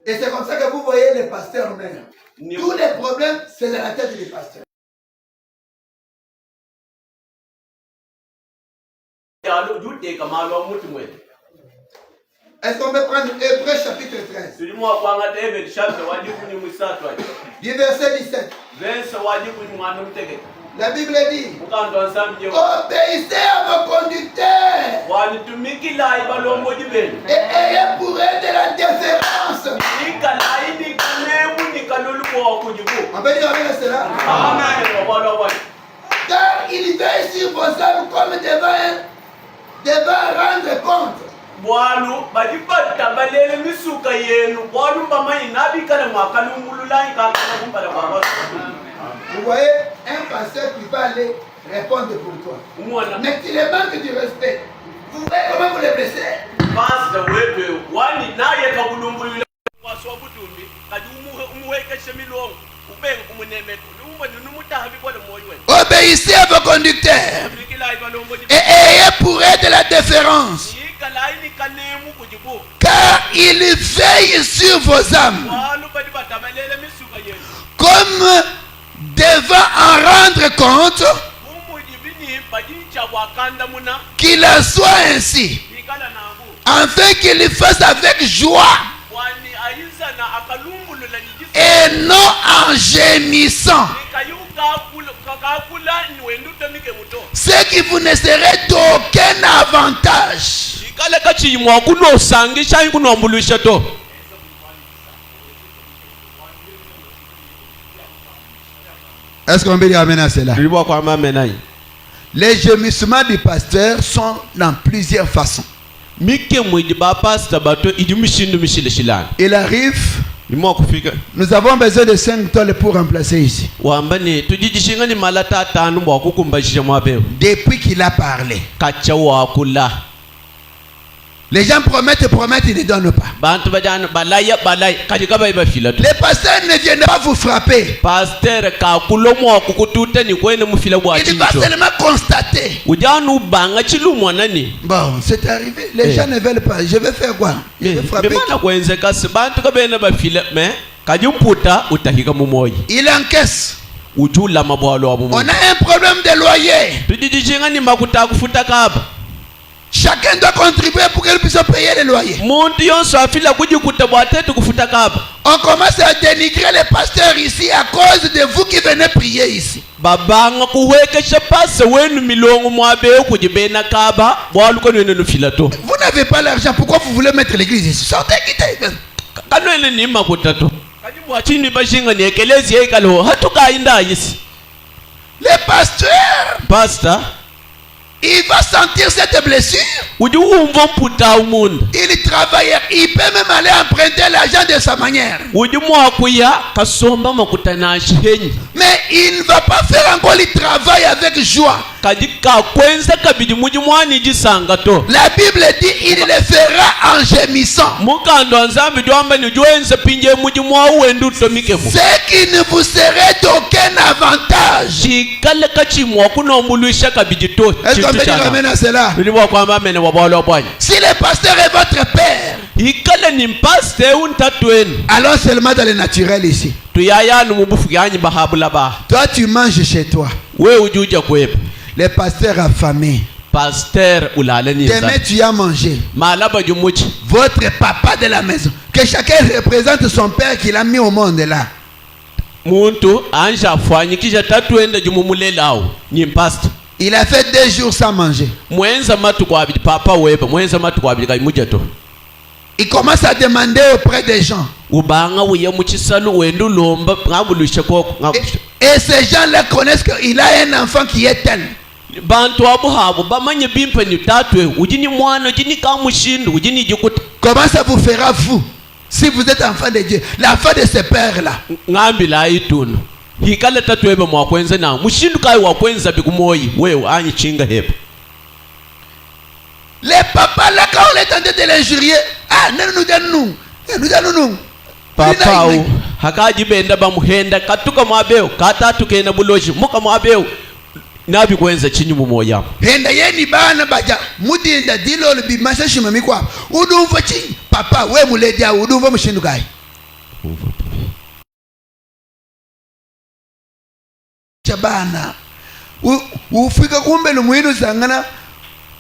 Et c'est comme ça que vous voyez les pasteurs même. Tous les problèmes, c'est dans la tête des pasteurs. Est-ce qu'on peut prendre Hébreux chapitre 13 du verset 17. La Bible dit, obéissez à vos conducteurs et ayez pour eux de la déférence. On peut dire avec cela? Car il veille sur vos âmes comme devant rendre compte. Vous voyez, un pasteur qui va aller répondre pour toi. Mais tu le manques du respect. Vous voyez comment vous le blessez? Obéissez à vos conducteurs et ayez pour eux de la déférence, car ils veillent sur vos âmes comme devant en rendre compte, qu'il en soit ainsi, afin qu'il le fasse avec joie et non en gémissant, ce qui vous ne serait d'aucun avantage. Est-ce qu'on peut dire amen à cela? Les gémissements du pasteur sont dans plusieurs façons. Il arrive, nous avons besoin de 5 toiles pour remplacer ici. Depuis qu'il a parlé, les gens promettent, ils ne donnent pas. Les pasteurs ne viennent pas vous frapper. Il va seulement constater. Bon, c'est arrivé. Les gens ne veulent pas. Je vais faire quoi? Je vais frapper. Il encaisse. On a un problème de loyer. Chacun doit contribuer pour qu'elle puisse payer les loyers. On commence à dénigrer les pasteurs ici à cause de vous qui venez prier ici. Vous n'avez pas l'argent, pourquoi vous voulez mettre l'église ici? Sortez, quittez. Les pasteurs, il va sentir cette blessure. Il travailleur, il peut même aller emprunter l'argent de sa manière. Mais il ne va pas faire encore le travail avec joie. La Bible dit il le fera en gémissant. Ce qui ne vous serait d'aucun avantage. Est-ce qu'on peut dire amen à cela? Si le pasteur est votre père, allons seulement dans le naturel ici. Toi tu manges chez toi. Le pasteur affamé. Demain tu as mangé. Votre papa de la maison. Que chacun représente son père qu'il a mis au monde là. Il a fait 2 jours sans manger. Il commence à demander auprès des gens. Et ces gens-là connaissent qu'il a un enfant qui est tel. Comment ça vous fera vous si vous êtes enfant de Dieu, l'enfant de ce père-là? Les papas là, quand on est tenté de l'injurier, ah, nous. Papa hakaji benda bamuhenda katuka mwabeo katatu kena buloji muka mwabeo nabi kwenza chinyu mumoya henda yeni bana baja mudinda dilo bimasha shimami kwa udumva chi papa we muledia udumva mushindu kai chabana ufika kumbe lumuinu zangana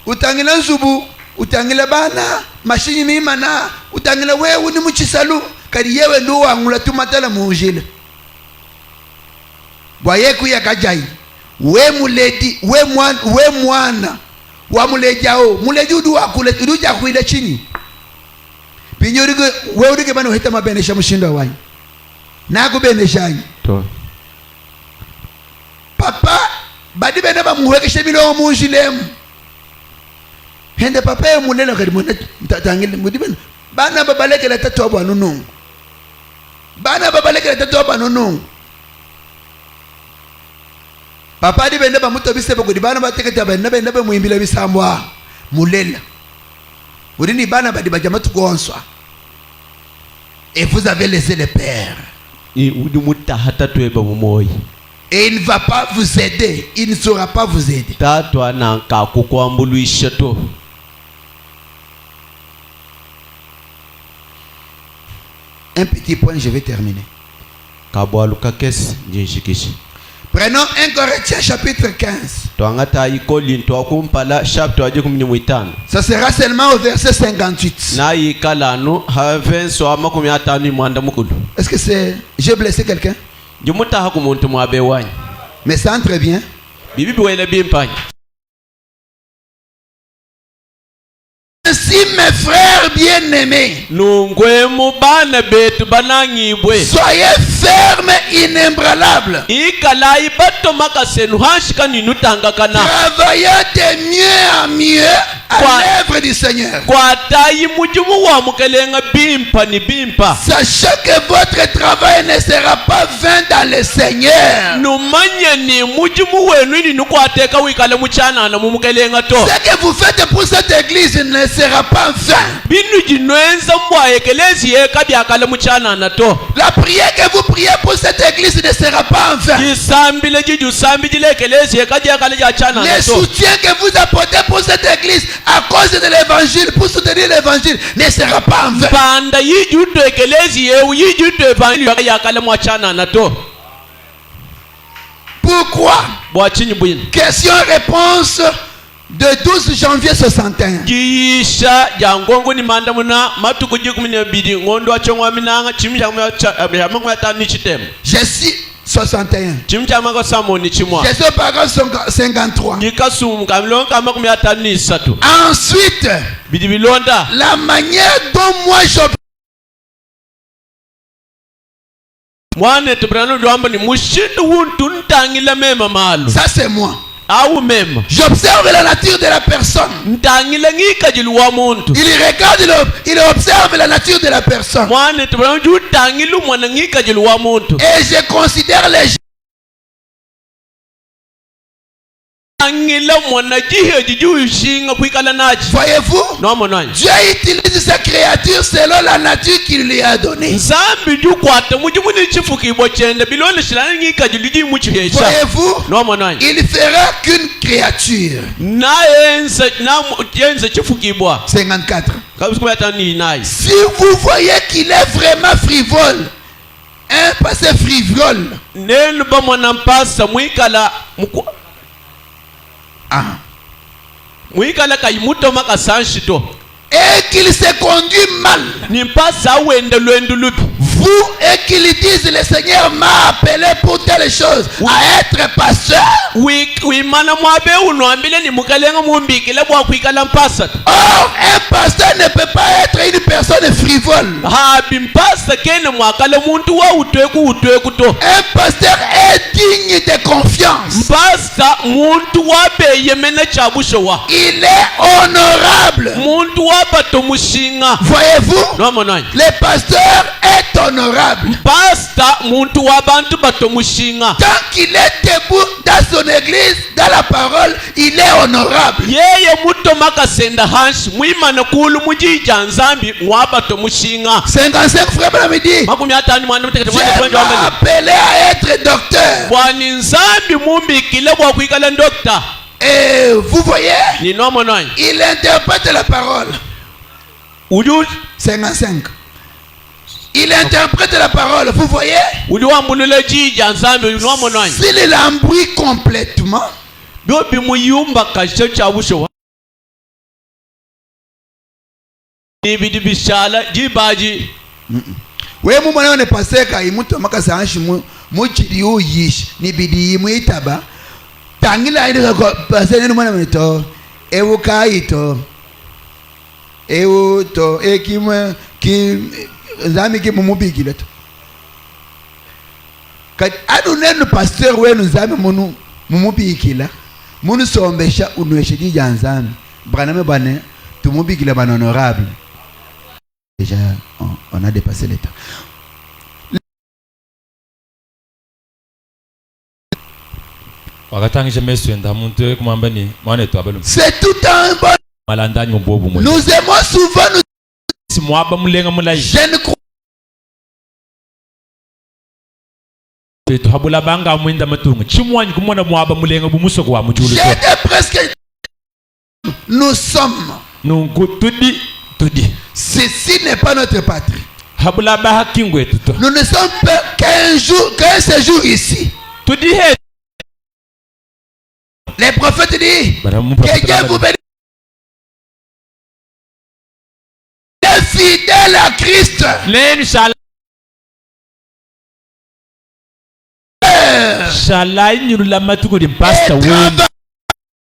utangila nzubu utangila bana mashinyi mimana utangila wewe ni muchisalu kadi yewe ndo wangula tumatala muujile bwayeku ya kajai we muledi we mwana wa mulejao muleji udu wakule uduja kuile chini pinyorige we udige bana hita mabenesha mushindo wanyi naku beneshanyi to papa badi bena ba muwekeshe bilo muujilemu hende papa ye mulela kadi mwana tatangile mudibena bana babaleke la tatu abo anunungu bana babaleke la tatu abo anunungu papa di benda ba muto bisebe kudi bana bateketa benda ba muimbila bisambwa mulela udini bana badi bajamatu konswa et vous avez laissé le père et udumuta hata tueba mumoyi et il ne va pas vous aider, il ne saura pas vous aider. Tatu ananka kukwambuluisha to. Un petit point, je vais terminer. Prenons 1 Corinthiens chapitre 15. Ça sera seulement au verset 58. Est-ce que c'est... J'ai blessé quelqu'un? Mais ça entre bien. Ainsi mes frères bien-aimés, soyez fermes et inébranlables, travaillez de mieux en mieux à l'œuvre du Seigneur, sachez que votre travail ne sera pas vain dans le Seigneur. Ce que vous faites pour cette église ne sera pas vain. La prière que vous priez pour cette église ne sera pas en vain. Le soutien que vous apportez pour cette église à cause de l'évangile, pour soutenir l'évangile, ne sera pas en vain. Pourquoi? Question-réponse de 12 janvier 61. Je suis 61. Je suis paragraphe 53. Ensuite, la manière dont moi j'obéis. Ça c'est moi. au même J'observe la nature de la personne. ntangile ngikajili wa muntu Il regarde, il observe la nature de la personne. mwana tubana ntangile mwana ngikajili wa muntu Et je considère les gens. Voyez-vous, Dieu utilise sa créature selon la nature qu'il lui a donnée. Voyez-vous, il fera qu'une créature. 54. Si vous voyez qu'il est vraiment frivole, un passé frivole, et qu'il se conduit mal, vous et qu'il dise le Seigneur m'a appelé pour telle chose, à être pasteur. Or un pasteur ne peut pas être une personne frivole. Un pasteur est digne de confiance. Il est honorable. Voyez-vous, le pasteur est honorable. Tant qu'il est debout dans son église, dans la parole, il est honorable. 55 frères à midi. Dieu m'a appelé à être docteur. Et vous voyez, il interprète la parole. 55. Il interprète la parole, vous voyez. S'il l'embrouille complètement, we mumwana one paseka imuto makasa anshi muchiri uyish ni bidi muitaba tangila inde ko pasene mwana mito ewukaito ewuto ekimwe ki zami ki mumubigile to kat adunenu pasteur wenu zami munu mumubikila munu sombesha unweshe dijanzami braname bane tumubikila ban honorable. Déjà, on a dépassé l'état. C'est tout un bon. Nous aimons souvent nous. Je ne crois j'étais presque. Nous sommes. Ceci n'est pas notre patrie. Nous ne sommes pas qu'un séjour ici. Les prophètes disent que Dieu vous bénisse. Fidèle à Christ.